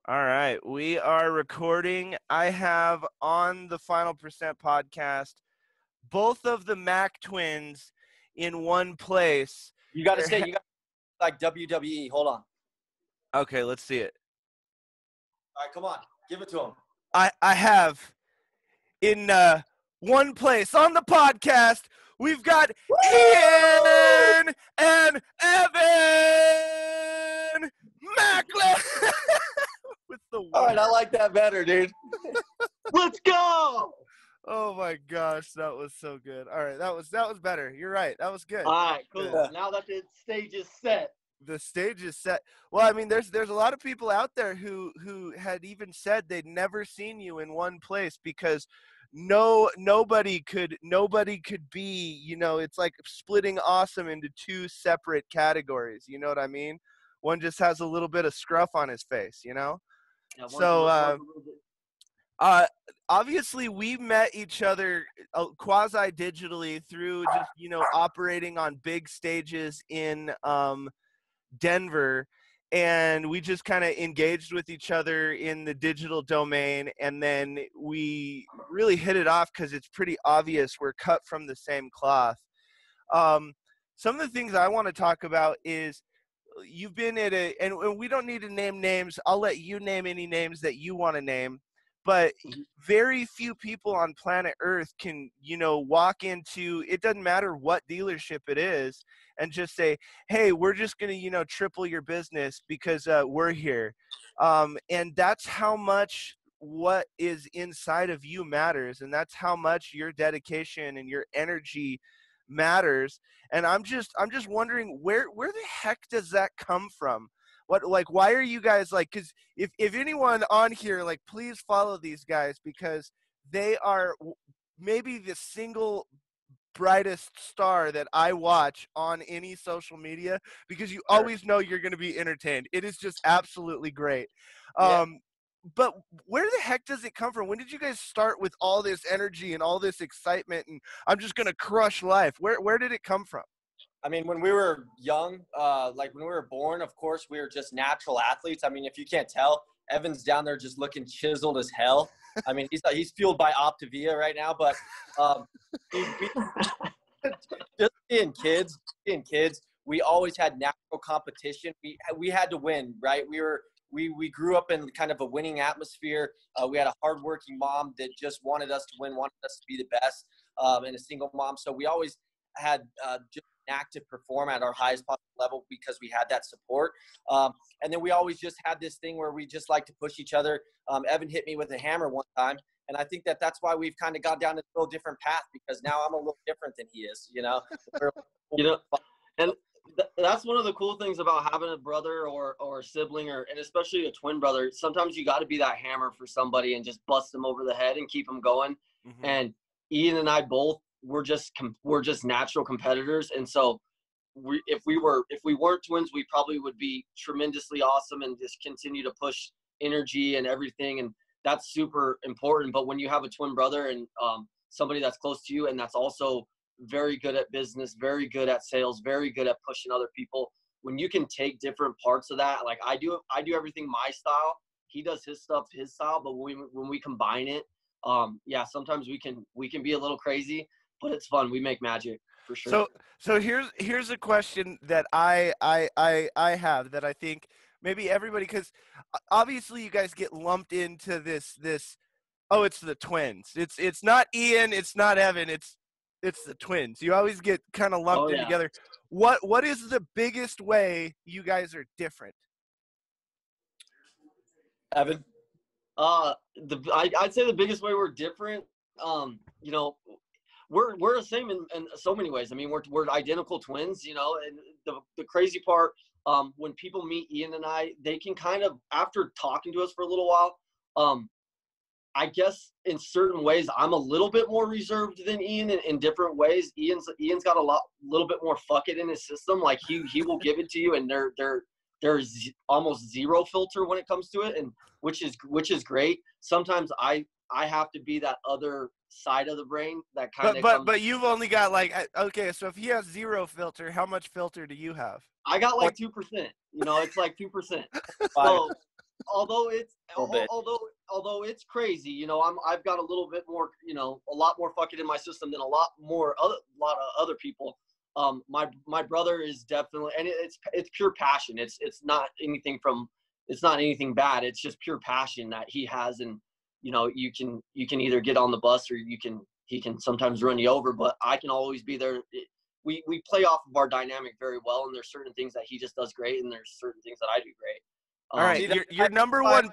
All right, we are recording. I have on the Final Percent podcast both of the Mack Twins in one place. You got to like WWE. Hold on. Okay, let's see it. All right, come on. Give it to him. I have in one place on the podcast, we've got Ian and Evan Macklin. With the All right, I like that better, dude. Let's go. Oh my gosh, that was so good. All right, that was better. You're right. That was good. All right, cool. Yeah. Now that the stage is set. The stage is set. Well, I mean, there's a lot of people out there who had even said they'd never seen you in one place because nobody could be, it's like splitting awesome into two separate categories. You know what I mean? One just has a little bit of scruff on his face, Yeah, so obviously we met each other quasi-digitally through just, operating on big stages in Denver, and we just kind of engaged with each other in the digital domain, and then we really hit it off because it's pretty obvious we're cut from the same cloth. Some of the things I want to talk about is you've been at and we don't need to name names. I'll let you name any names that you want to name. But very few people on planet Earth can, walk into, it doesn't matter what dealership it is, and just say, hey, we're just going to, triple your business because we're here. And that's how much what is inside of you matters. And that's how much your dedication and your energy matters. And I'm just wondering where the heck does that come from? Why are you guys because if anyone on here, please follow these guys because they are maybe the single brightest star that I watch on any social media because you always know you're going to be entertained. It is just absolutely great. Yeah. But where the heck does it come from? When did you guys start with all this energy and all this excitement and I'm just going to crush life? Where did it come from? I mean, when we were young, when we were born, of course, we were just natural athletes. I mean, if you can't tell, Evan's down there just looking chiseled as hell. I mean, he's fueled by Optavia right now, but just being kids, we always had natural competition. We had to win, right? We grew up in kind of a winning atmosphere. We had a hardworking mom that just wanted us to win, wanted us to be the best, and a single mom. So we always had just knack to perform at our highest possible level because we had that support. And then we always just had this thing where we just like to push each other. Evan hit me with a hammer one time. And I think that's why we've kind of gone down a little different path because now I'm a little different than he is, And that's one of the cool things about having a brother or a sibling and especially a twin brother. Sometimes you got to be that hammer for somebody and just bust them over the head and keep them going. Mm-hmm. And Ian and I both, we're just natural competitors, and so if we weren't twins, we probably would be tremendously awesome and just continue to push energy and everything, and that's super important. But when you have a twin brother and somebody that's close to you and that's also very good at business, very good at sales, very good at pushing other people, when you can take different parts of that, like I do everything my style, he does his stuff his style, but when we combine it, sometimes we can be a little crazy. But it's fun. We make magic for sure. So here's a question that I have that I think maybe everybody, because obviously you guys get lumped into this. Oh, it's the twins. It's not Ian. It's not Evan. It's the twins. You always get kind of lumped in together. What is the biggest way you guys are different? Evan, I'd say the biggest way we're different. We're the same in so many ways. I mean, we're identical twins, and the crazy part, when people meet Ian and I, they can kind of, after talking to us for a little while, I guess in certain ways I'm a little bit more reserved than Ian in different ways. Ian's got a little bit more fuck it in his system. Like he will give it to you, and there's almost zero filter when it comes to it, and which is great. Sometimes I have to be that other side of the brain that kind of but you've only got okay, so if he has zero filter, how much filter do you have? I got 2%. It's 2%. So although it's A little bit. although it's crazy, you know, I've got a little bit more, you know, a lot more fucking in my system than a lot of other people. My brother is definitely, and it's pure passion. It's not anything bad. It's just pure passion that he has, and you know, you can either get on the bus or he can sometimes run you over, but I can always be there. We play off of our dynamic very well, and there's certain things that he just does great, and there's certain things that I do great. All right, your number one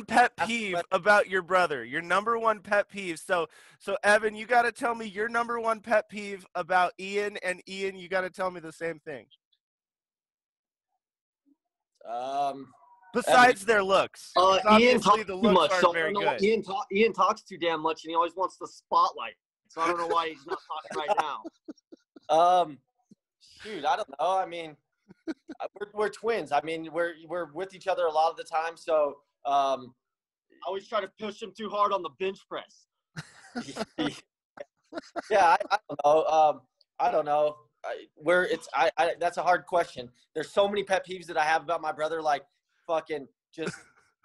pet peeve about your brother. Your number one pet peeve. So Evan, you got to tell me your number one pet peeve about Ian, and Ian, you got to tell me the same thing. Besides their looks, Ian talks the too looks much. aren't very good. Ian talks too damn much, and he always wants the spotlight. So I don't know why he's not talking right now. Shoot, I don't know. I mean, we're twins. I mean, we're with each other a lot of the time. So I always try to push him too hard on the bench press. Yeah, I don't know. I don't know. That's a hard question. There's so many pet peeves that I have about my brother. Like, fucking, just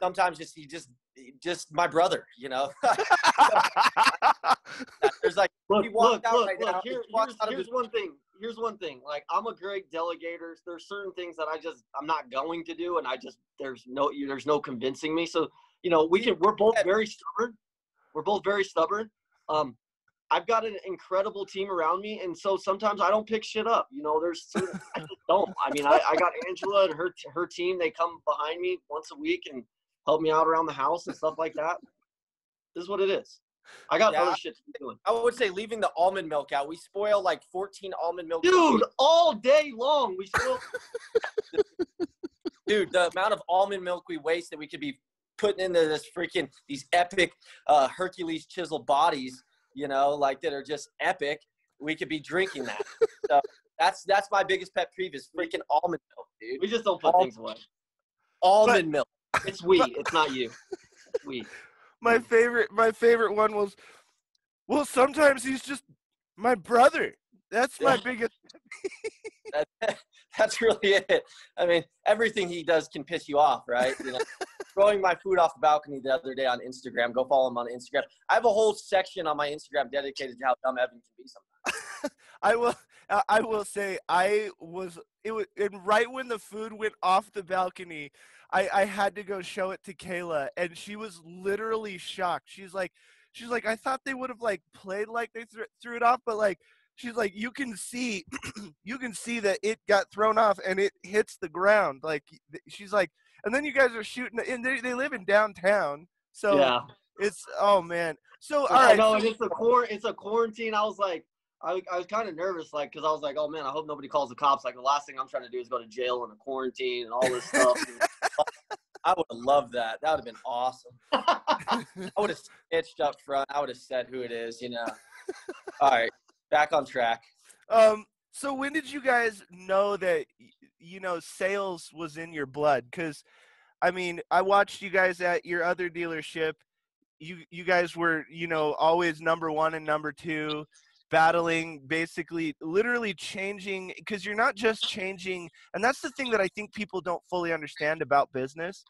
sometimes just my brother. You know. There's like Here's one thing. Like, I'm a great delegator. There's certain things that I'm not going to do, and there's no convincing me. So, you know, we're both very stubborn. We're both very stubborn. I've got an incredible team around me, and so sometimes I don't pick shit up. You know, I just don't. I mean, I got Angela and her team. They come behind me once a week and help me out around the house and stuff like that. This is what it is. I got other shit to be doing. I would say leaving the almond milk out. We spoil like 14 almond milk. Dude, all day long we spoil. Dude, the amount of almond milk we waste that we could be putting into these epic Hercules chiseled bodies, you know, like that are just epic. We could be drinking that. So that's my biggest pet peeve is freaking almond milk, dude. We just don't put things away. Almond milk. It's we. It's not you. It's we. My favorite one was, well, sometimes he's just my brother. That's my biggest. That's really it. I mean, everything he does can piss you off, right? You know, throwing my food off the balcony the other day on Instagram. Go follow him on Instagram. I have a whole section on my Instagram dedicated to how dumb Evan can be sometimes. I will say and right when the food went off the balcony, I had to go show it to Kayla, and she was literally shocked. She's like, I thought they would have like played like they threw it off, but like, she's like, you can see that it got thrown off and it hits the ground. Like, she's like, and then you guys are shooting, and they live in downtown, so yeah. It's, oh man. So all right. No, and it's a quarantine. I was like, I was kind of nervous, like, because I was like, oh man, I hope nobody calls the cops. Like, the last thing I'm trying to do is go to jail and a quarantine and all this stuff. I would have loved that. That would have been awesome. I would have snitched up front. I would have said who it is, you know. All right, back on track. So when did you guys know that, you know, sales was in your blood? Because, I mean, I watched you guys at your other dealership. You guys were, you know, always number one and number two, battling, basically literally changing, because you're not just changing, and that's the thing that I think people don't fully understand about business,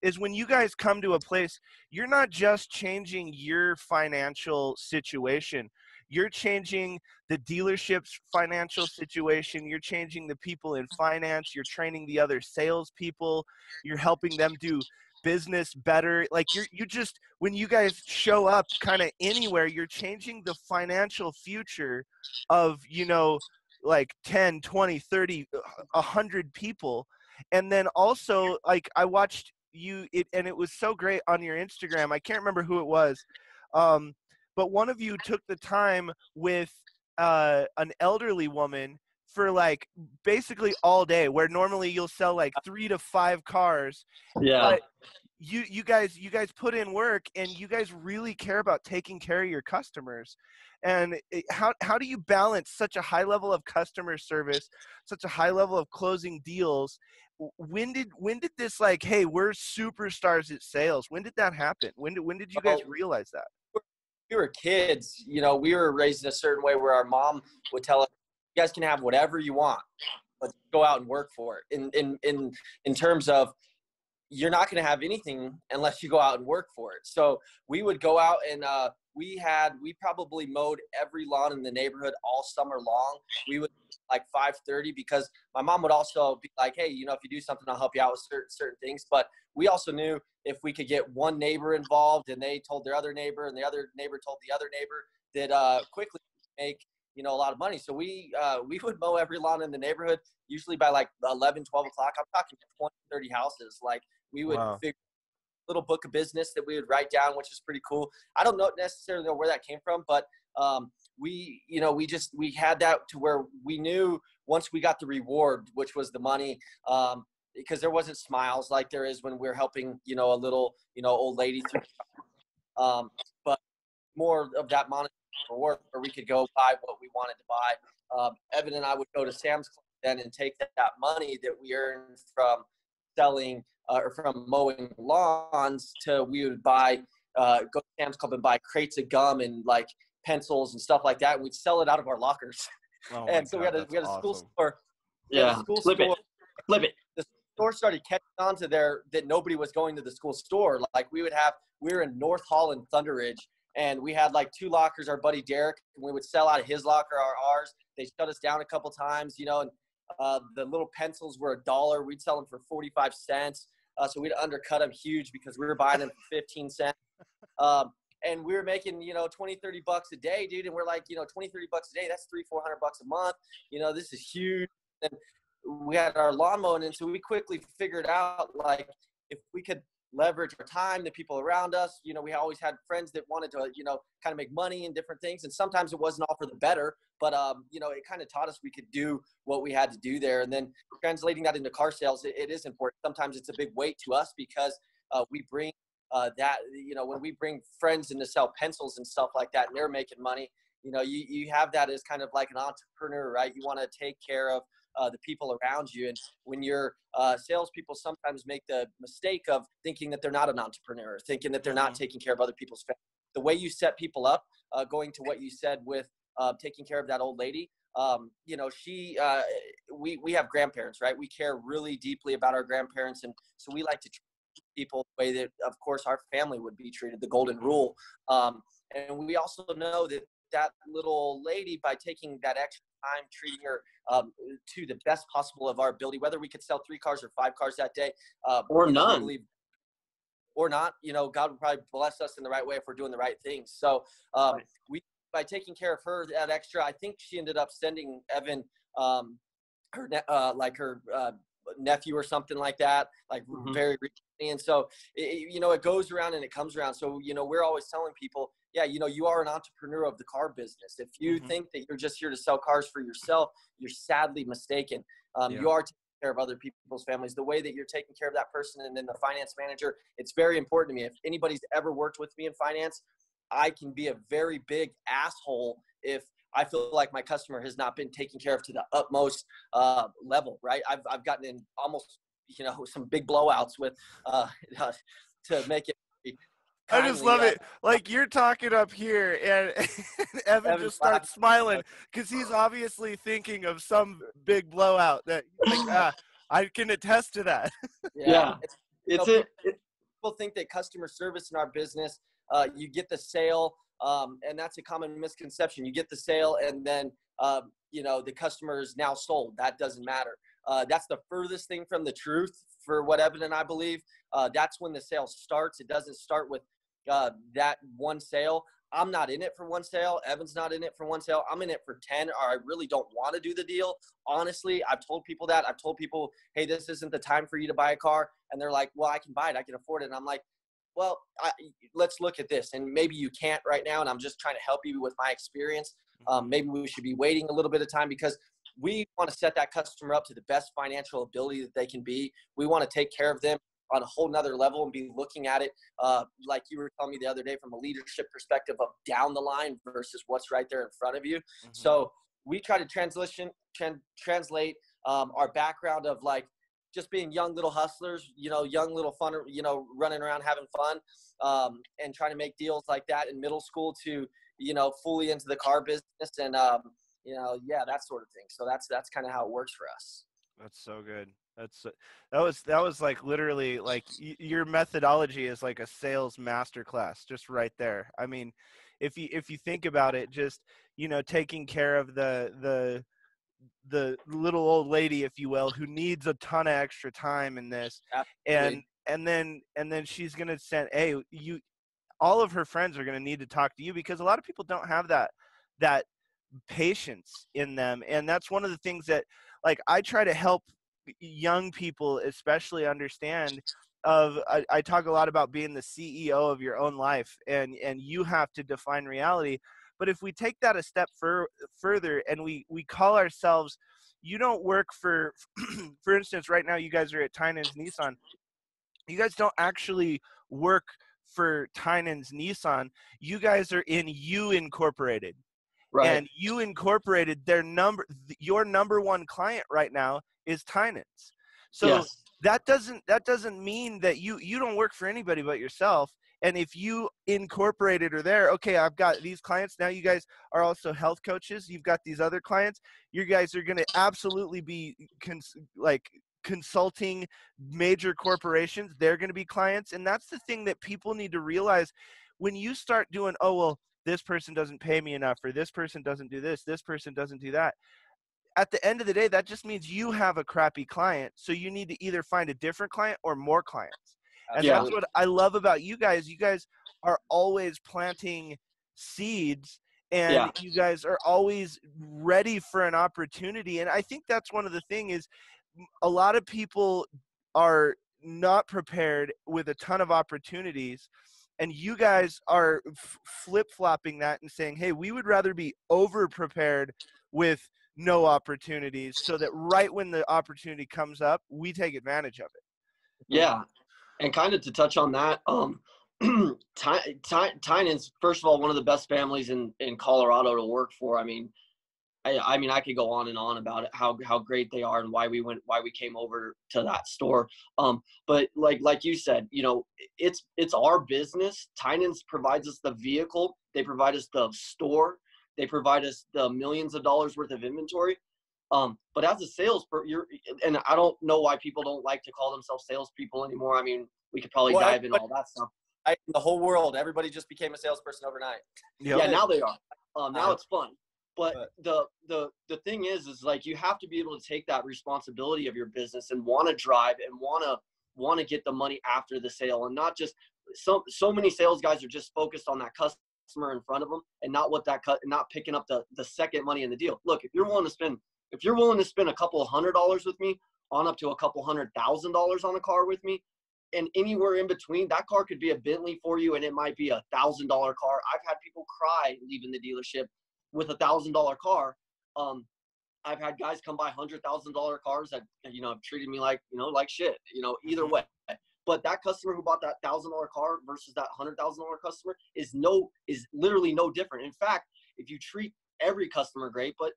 is when you guys come to a place, you're not just changing your financial situation. You're changing the dealership's financial situation. You're changing the people in finance. You're training the other salespeople. You're helping them do business better. Like, you just, when you guys show up kind of anywhere, you're changing the financial future of, you know, like 10, 20, 30, 100 people. And then also, like, I watched and it was so great on your Instagram. I can't remember who it was. But one of you took the time with an elderly woman for like basically all day, where normally you'll sell like 3 to 5 cars. Yeah. But you guys put in work, and you guys really care about taking care of your customers. And how do you balance such a high level of customer service, such a high level of closing deals? When did this, like, hey, we're superstars at sales? When did that happen? When did you guys realize that? We were kids, you know, we were raised in a certain way where our mom would tell us, you guys can have whatever you want, but go out and work for it. In terms of you're not going to have anything unless you go out and work for it. So we would go out and we probably mowed every lawn in the neighborhood all summer long. We would like 5:30 because my mom would also be like, hey, if you do something, I'll help you out with certain things. But we also knew if we could get one neighbor involved and they told their other neighbor and the other neighbor told the other neighbor, that quickly make a lot of money. So we would mow every lawn in the neighborhood, usually by like 11, 12 o'clock. I'm talking 20, 30 houses. Like we would Wow. figure a little book of business that we would write down, which is pretty cool. I don't necessarily know where that came from, but we had that to where we knew once we got the reward, which was the money, because there wasn't smiles like there is when we're helping, a little, old lady through, but more of that monetary reward where we could go buy what we wanted to buy. Evan and I would go to Sam's Club then and take that money that we earned from selling or from mowing lawns we would buy, go to Sam's Club and buy crates of gum and like pencils and stuff like that. And we'd sell it out of our lockers. Oh And so God, we had a school awesome. store. Yeah. Flip it. The store started catching on to that nobody was going to the school store. Like we were in North Hall and Thunder Ridge, and we had like 2 lockers, our buddy Derek, and we would sell out of his locker or ours. They shut us down a couple times, and the little pencils were $1. We'd sell them for 45 cents. So we'd undercut them huge because we were buying them for 15 cents. And we were making, 20, 30 bucks a day, dude. And we're like, 20, 30 bucks a day, that's $300-400 a month. This is huge. And we had our lawn mowing. And so we quickly figured out, like, if we could leverage our time, the people around us, we always had friends that wanted to, kind of make money and different things. And sometimes it wasn't all for the better, but, it kind of taught us we could do what we had to do there. And then translating that into car sales, it is important. Sometimes it's a big weight to us because we bring that, when we bring friends in to sell pencils and stuff like that, and they're making money, you have that as kind of like an entrepreneur, right? You want to take care of the people around you. And when you're salespeople sometimes make the mistake of thinking that they're not an entrepreneur, thinking that they're not taking care of other people's family. The way you set people up, going to what you said with taking care of that old lady, we have grandparents, right? We care really deeply about our grandparents. And so we like to treat people the way that, of course, our family would be treated, the golden rule. And we also know that little lady, by taking that extra time, treating her to the best possible of our ability, whether we could sell 3 cars or 5 cars that day, or none, or not, God would probably bless us in the right way if we're doing the right things. So by taking care of her, that extra, I think she ended up sending Evan her nephew or something like that, like very recently. And so, it goes around and it comes around. So, we're always telling people, yeah, you are an entrepreneur of the car business. If you think that you're just here to sell cars for yourself, you're sadly mistaken. You are taking care of other people's families. The way that you're taking care of that person, and then the finance manager, it's very important to me. If anybody's ever worked with me in finance, I can be a very big asshole if I feel like my customer has not been taken care of to the utmost level, right? I've gotten in almost, some big blowouts with to make it. I just love it. Like, you're talking up here, and Evan just starts smiling because he's obviously thinking of some big blowout that, like, I can attest to that. Yeah. People think that customer service in our business, you get the sale, and that's a common misconception. You get the sale, and then, the customer is now sold. That doesn't matter. That's the furthest thing from the truth for what Evan and I believe. That's when the sale starts. It doesn't start with that one sale. I'm not in it for one sale. Evan's not in it for one sale. I'm in it for 10, or I really don't want to do the deal. Honestly, I've told people that. I've told people, hey, this isn't the time for you to buy a car. And they're like, well, I can buy it. I can afford it. And I'm like, well, let's look at this. And maybe you can't right now. And I'm just trying to help you with my experience. Maybe we should be waiting a little bit of time, because we want to set that customer up to the best financial ability that they can be. We want to take care of them on a whole nother level and be looking at it, like you were telling me the other day, from a leadership perspective of down the line versus what's right there in front of you. So we try to translate our background of like just being young little hustlers, young little fun, running around having fun, and trying to make deals like that in middle school to, fully into the car business and, that sort of thing. So that's kind of how it works for us. That's so good. That's that was like literally like your methodology is like a sales masterclass just right there. I mean, if you think about it, just taking care of the little old lady, if you will, who needs a ton of extra time in this, Absolutely. and then she's gonna send, hey, you, all of her friends are gonna need to talk to you because a lot of people don't have that patience in them. And that's one of the things that, like, I try to help young people especially understand. I talk a lot about being the CEO of your own life, and you have to define reality. But if we take that a step further and we call ourselves, you don't work for for instance, right now you guys are at Tynan's Nissan. You guys don't actually work for Tynan's Nissan. You guys are in You Incorporated, Right. and You Incorporated, your number one client right now is Tynan's. So Yes. that doesn't mean that you don't work for anybody but yourself. And if You Incorporated are there, okay, I've got these clients now. You guys are also health coaches. You've got these other clients. You guys are going to absolutely be consulting major corporations. They're going to be clients, and that's the thing that people need to realize. When you start doing, oh well, this person doesn't pay me enough, or this person doesn't do this person doesn't do that, at the end of the day, that just means you have a crappy client. So you need to either find a different client or more clients. And Yeah. that's what I love about you guys. You guys are always planting seeds, and Yeah. you guys are always ready for an opportunity. And I think that's one of the thing is, a lot of people are not prepared with a ton of opportunities, and you guys are flip-flopping that and saying, hey, we would rather be over prepared with no opportunities, so that right when the opportunity comes up, we take advantage of it. Yeah. And kind of to touch on that, Tynan's, first of all, one of the best families in Colorado to work for. I mean, I could go on and on about it, how great they are and why we came over to that store. But like you said, it's our business. Tynan's provides us the vehicle. They provide us the store. They provide us the millions of dollars worth of inventory. But as a and I don't know why people don't like to call themselves salespeople anymore. I mean, we could probably dive in all that stuff. The whole world, everybody just became a salesperson overnight. Yep. Yeah, now they are. Now it's fun. But the thing is like, you have to be able to take that responsibility of your business and want to drive and want to get the money after the sale, and not just so many sales guys are just focused on that customer in front of them and not not picking up the second money in the deal. Look, if you're willing to spend a couple of $100 with me, on up to a couple $100,000 on a car with me, and anywhere in between, that car could be a Bentley for you, and it might be $1,000 car. I've had people cry leaving the dealership with $1,000 car. I've had guys come by $100,000 cars that have treated me like shit. Either way. But that customer who bought that $1,000 car versus that $100,000 customer is literally no different. In fact, if you treat every customer great, but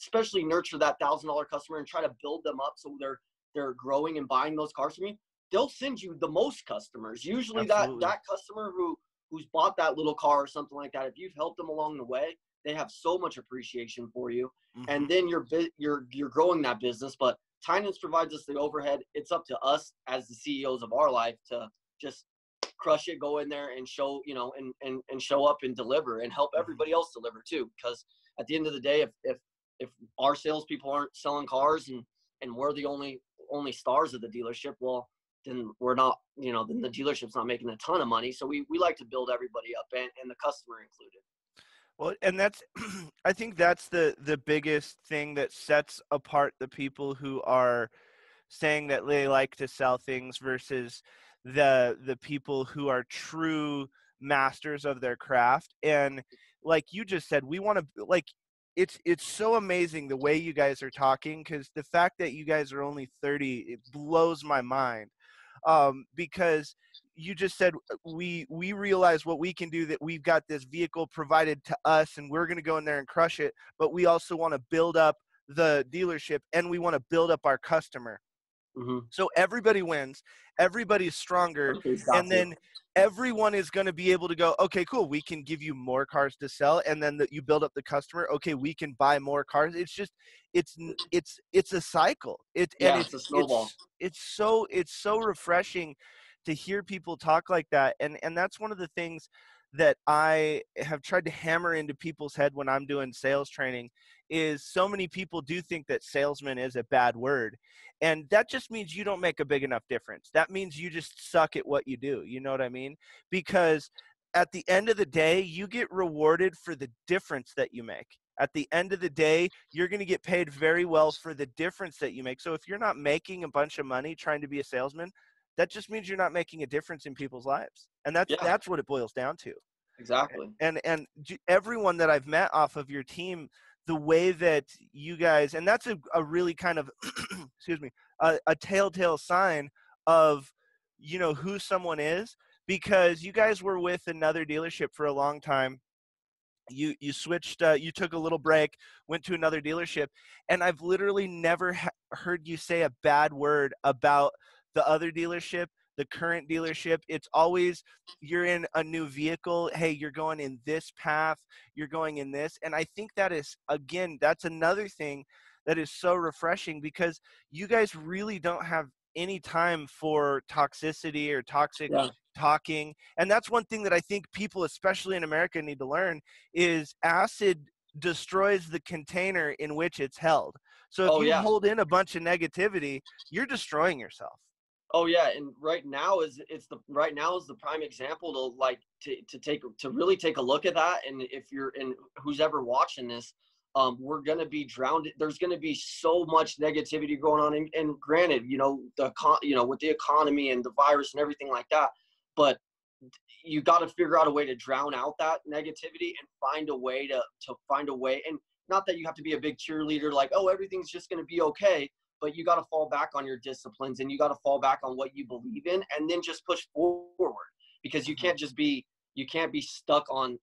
especially nurture that $1,000 customer and try to build them up so they're growing and buying those cars from you, they'll send you the most customers. Usually that customer who's bought that little car or something like that, if you've helped them along the way, they have so much appreciation for you. Mm-hmm. And then you're growing that business. But Tynan's provides us the overhead. It's up to us as the CEOs of our life to just crush it, go in there and show, and show up and deliver and help everybody else deliver too. Because at the end of the day, if our salespeople aren't selling cars and we're the only stars of the dealership, well, then we're not, then the dealership's not making a ton of money. So we like to build everybody up, and the customer included. Well, and that's, I think that's the biggest thing that sets apart the people who are saying that they like to sell things versus the people who are true masters of their craft. And like you just said, we want to, like, it's so amazing the way you guys are talking, because the fact that you guys are only 30, it blows my mind. Because you just said we realize what we can do, that we've got this vehicle provided to us and we're going to go in there and crush it, but we also want to build up the dealership and we want to build up our customer. So everybody wins, everybody's stronger, Everybody's got and to. then everyone is going to be able to go, okay, cool, we can give you more cars to sell, and then you build up the customer. Okay, we can buy more cars. It's just, it's a cycle. Yeah, it's a snowball. It's so refreshing to hear people talk like that, and that's one of the things that I have tried to hammer into people's head when I'm doing sales training. Is so many people do think that salesman is a bad word, and that just means you don't make a big enough difference. That means you just suck at what you do. You know what I mean? Because at the end of the day, you get rewarded for the difference that you make. At the end of the day, you're going to get paid very well for the difference that you make. So if you're not making a bunch of money trying to be a salesman, that just means you're not making a difference in people's lives. And that's what it boils down to. Exactly. And everyone that I've met off of your team, the way that you guys, and that's a really kind of, excuse me, a telltale sign of, who someone is, because you guys were with another dealership for a long time. You switched, you took a little break, went to another dealership, and I've literally never heard you say a bad word about the other dealership, the current dealership. It's always, you're in a new vehicle, hey, you're going in this path, you're going in this. And I think that is, again, that's another thing that is so refreshing, because you guys really don't have any time for toxicity or toxic talking. And that's one thing that I think people, especially in America, need to learn, is acid destroys the container in which it's held. So if you hold in a bunch of negativity, you're destroying yourself. Oh yeah, and right now is the prime example to really take a look at that. And if you're, and who's ever watching this, we're gonna be drowned. There's gonna be so much negativity going on, and granted, with the economy and the virus and everything like that, but you got to figure out a way to drown out that negativity and find a way to find a way. And not that you have to be a big cheerleader, like, oh, everything's just going to be okay, but you got to fall back on your disciplines, and you got to fall back on what you believe in, and then just push forward, because you can't be stuck on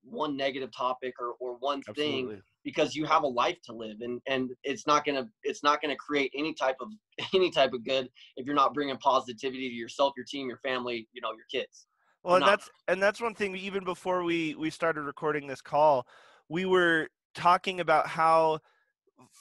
one negative topic or one Absolutely. thing, because you have a life to live, and it's not going to create any type of good if you're not bringing positivity to yourself, your team, your family, your kids. Well, and that's one thing. Even before we started recording this call, we were talking about how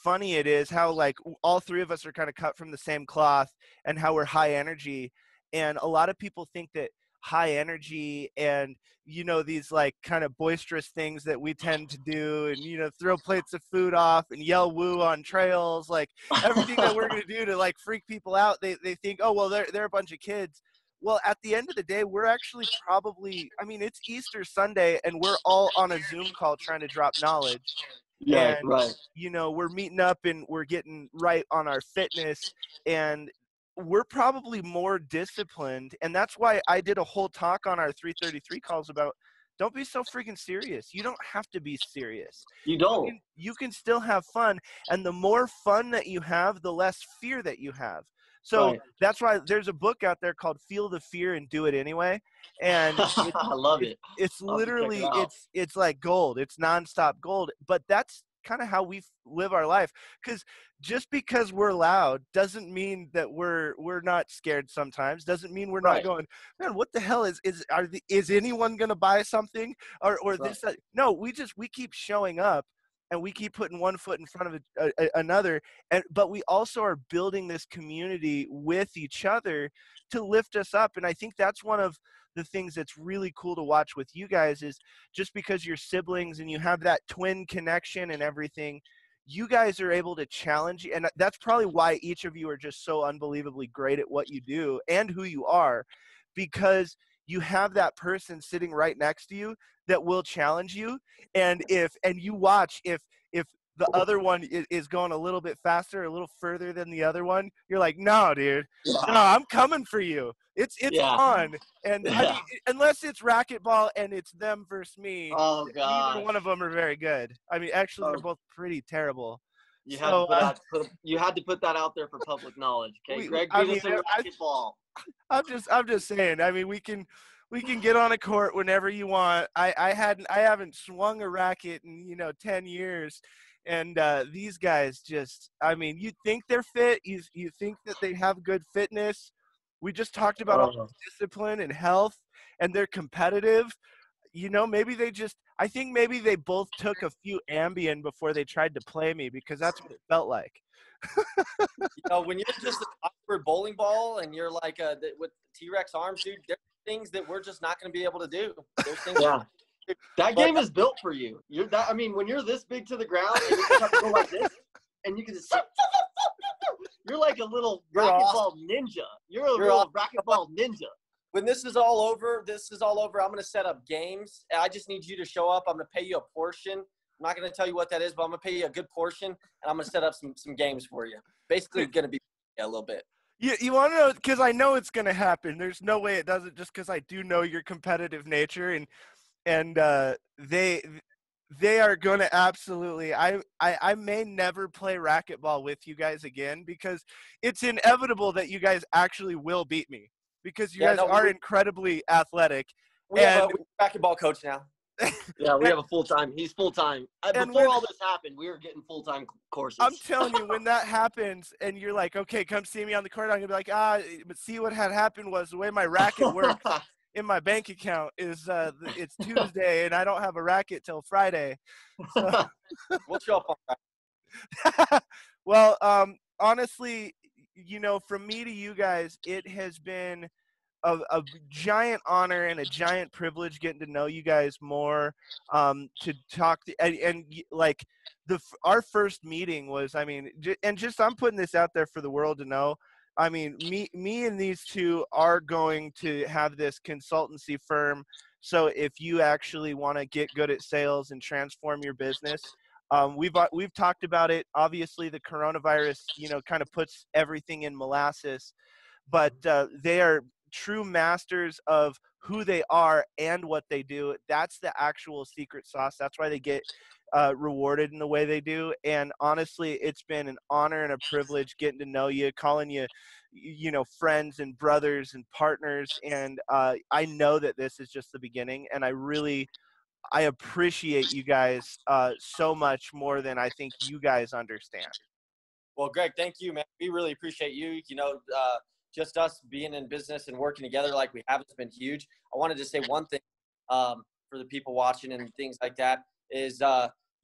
funny it is, how like all three of us are kind of cut from the same cloth, and how we're high energy. And a lot of people think that high energy and these like kind of boisterous things that we tend to do, and throw plates of food off and yell woo on trails, like everything that we're going to do to like freak people out, they think, oh well, they're a bunch of kids. Well, at the end of the day, we're actually probably, I mean, it's Easter Sunday, and we're all on a Zoom call trying to drop knowledge. Yeah, And, right. we're meeting up and we're getting right on our fitness, and we're probably more disciplined. And that's why I did a whole talk on our 333 calls about, don't be so freaking serious. You don't have to be serious. You don't. You can still have fun. And the more fun that you have, the less fear that you have. So that's why there's a book out there called Feel the Fear and Do It Anyway. And I love it. It's literally, it's like gold. It's nonstop gold. But that's kind of how we live our life. Because just because we're loud doesn't mean that we're not scared sometimes. Doesn't mean we're not going, man, what the hell is anyone going to buy something or this? No, we keep showing up. And we keep putting one foot in front of another, but we also are building this community with each other to lift us up. And I think that's one of the things that's really cool to watch with you guys, is just because you're siblings and you have that twin connection and everything, you guys are able to challenge. And that's probably why each of you are just so unbelievably great at what you do and who you are, because you have that person sitting right next to you that will challenge you. And you watch, if the other one is going a little bit faster, a little further than the other one, you're like, no, dude, no, I'm coming for you. It's fun. And I mean, unless it's racquetball and it's them versus me, neither one of them are very good. I mean, actually, they're both pretty terrible. You had to put that out there for public knowledge. Okay, Greg beat us in racquetball. I'm just saying. I mean, we can get on a court whenever you want. I haven't swung a racket in 10 years, And these guys just, I mean, you think they're fit. You think that they have good fitness. We just talked about all Oh. discipline and health, and they're competitive. You know, maybe I think maybe they both took a few Ambien before they tried to play me, because that's what it felt like. You know, when you're just an awkward bowling ball and you're like with T-Rex arms, dude, there's things that we're just not going to be able to do. There's things. Yeah. That But game is built for you. I mean, when you're this big to the ground and you just have to go like this, and you can just you're like a little racquetball ninja. You're a little racquetball ninja. When this is all over, I'm going to set up games. I just need you to show up. I'm going to pay you a portion. I'm not going to tell you what that is, but I'm going to pay you a good portion, and I'm going to set up some games for you. Basically, going to be a little bit. You want to know, because I know it's going to happen. There's no way it doesn't, just because I do know your competitive nature, and they are going to absolutely. I may never play racquetball with you guys again, because it's inevitable that you guys actually will beat me, because you guys are incredibly athletic. We have a racquetball coach now. Yeah, we have a full-time. He's full-time. Before all this happened, we were getting full-time courses. I'm telling you, when that happens and you're like, okay, come see me on the court, I'm going to be like, but see, what had happened was the way my racket works in my bank account is it's Tuesday and I don't have a racket till Friday. So. We'll show up on Friday. Well, honestly, you know, from me to you guys, it has been a giant honor and a giant privilege getting to know you guys more, to talk and like our first meeting was, I mean, and just I'm putting this out there for the world to know. I mean, me and these two are going to have this consultancy firm. So if you actually want to get good at sales and transform your business, we've talked about it. Obviously, the coronavirus, you know, kind of puts everything in molasses, but they are true masters of who they are and what they do. That's the actual secret sauce. That's why they get rewarded in the way they do. And honestly, it's been an honor and a privilege getting to know you, calling you, you know, friends and brothers and partners. And I know that this is just the beginning, and I appreciate you guys so much more than I think you guys understand. Well, Greg, thank you, man. We really appreciate you. You know, just us being in business and working together like we have has been huge. I wanted to say one thing for the people watching and things like that is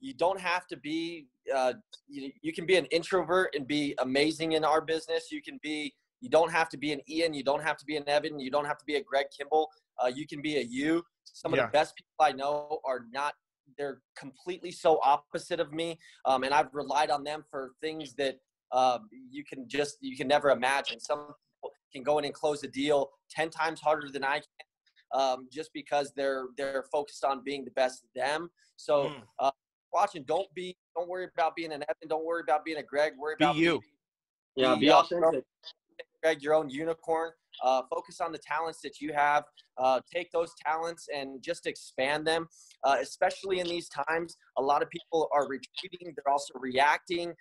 you don't have to be you can be an introvert and be amazing in our business. You don't have to be an Ian. You don't have to be an Evan. You don't have to be a Greg Kimball. You can be a you. Some of the best people I know are not. They're completely so opposite of me, and I've relied on them for things that you can never imagine. Some people can go in and close a deal 10 times harder than I can, just because they're focused on being the best of them. So watching, don't worry about being an Evan. Don't worry about being a Greg. Worry about you. Be authentic. Greg, your own unicorn. Focus on the talents that you have. Take those talents and just expand them, especially in these times. A lot of people are retreating. They're also reacting,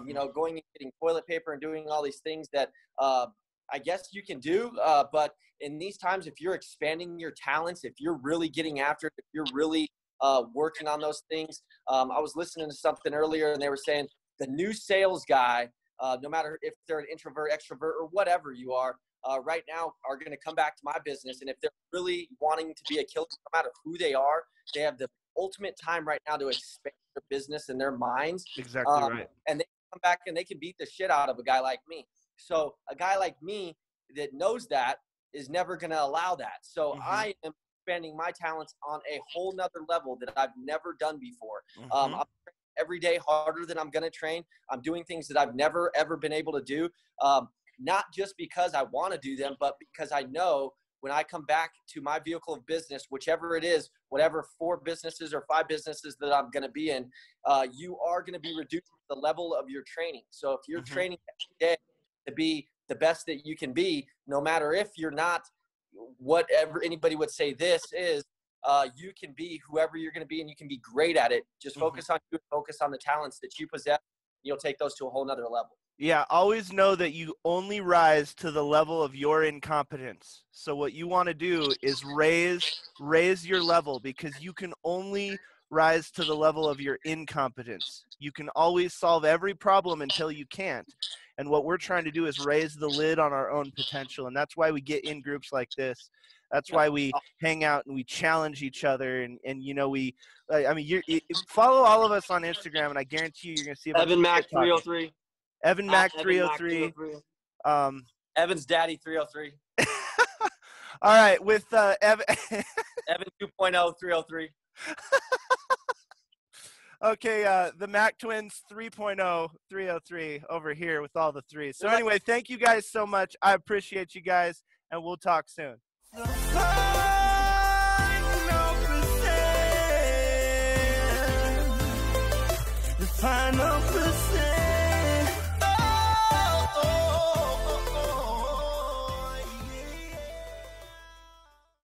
you know, going and getting toilet paper and doing all these things that I guess you can do. But in these times, if you're expanding your talents, if you're really getting after it, if you're really working on those things. I was listening to something earlier, and they were saying the new sales guy, no matter if they're an introvert, extrovert, or whatever you are, right now are going to come back to my business. And if they're really wanting to be a killer, no matter who they are, they have the ultimate time right now to expand their business and their minds. Exactly right. And they come back and they can beat the shit out of a guy like me. So a guy like me that knows that is never going to allow that. So I am expanding my talents on a whole nother level that I've never done before. I'm training every day harder than I'm going to train. I'm doing things that I've never, ever been able to do. Not just because I want to do them, but because I know when I come back to my vehicle of business, whichever it is, whatever 4 businesses or 5 businesses that I'm going to be in, you are going to be reducing the level of your training. So if you're training every day to be the best that you can be, no matter if you're not whatever anybody would say this is, you can be whoever you're going to be, and you can be great at it. Just focus on you, focus on the talents that you possess. You'll take those to a whole nother level. Yeah, always know that you only rise to the level of your incompetence. So what you want to do is raise your level, because you can only rise to the level of your incompetence. You can always solve every problem until you can't. And what we're trying to do is raise the lid on our own potential. And that's why we get in groups like this. That's why we hang out and we challenge each other. And you know, I mean, you follow all of us on Instagram, and I guarantee you, you're going to see a bunch Evan of Mack shit talking. 303. Evan Mack 303. Evan's daddy 303. All right, with Evan. Evan 2.0 303. Okay, the Mack Twins 3.0 303 over here with all the threes. So anyway, thank you guys so much. I appreciate you guys, and we'll talk soon.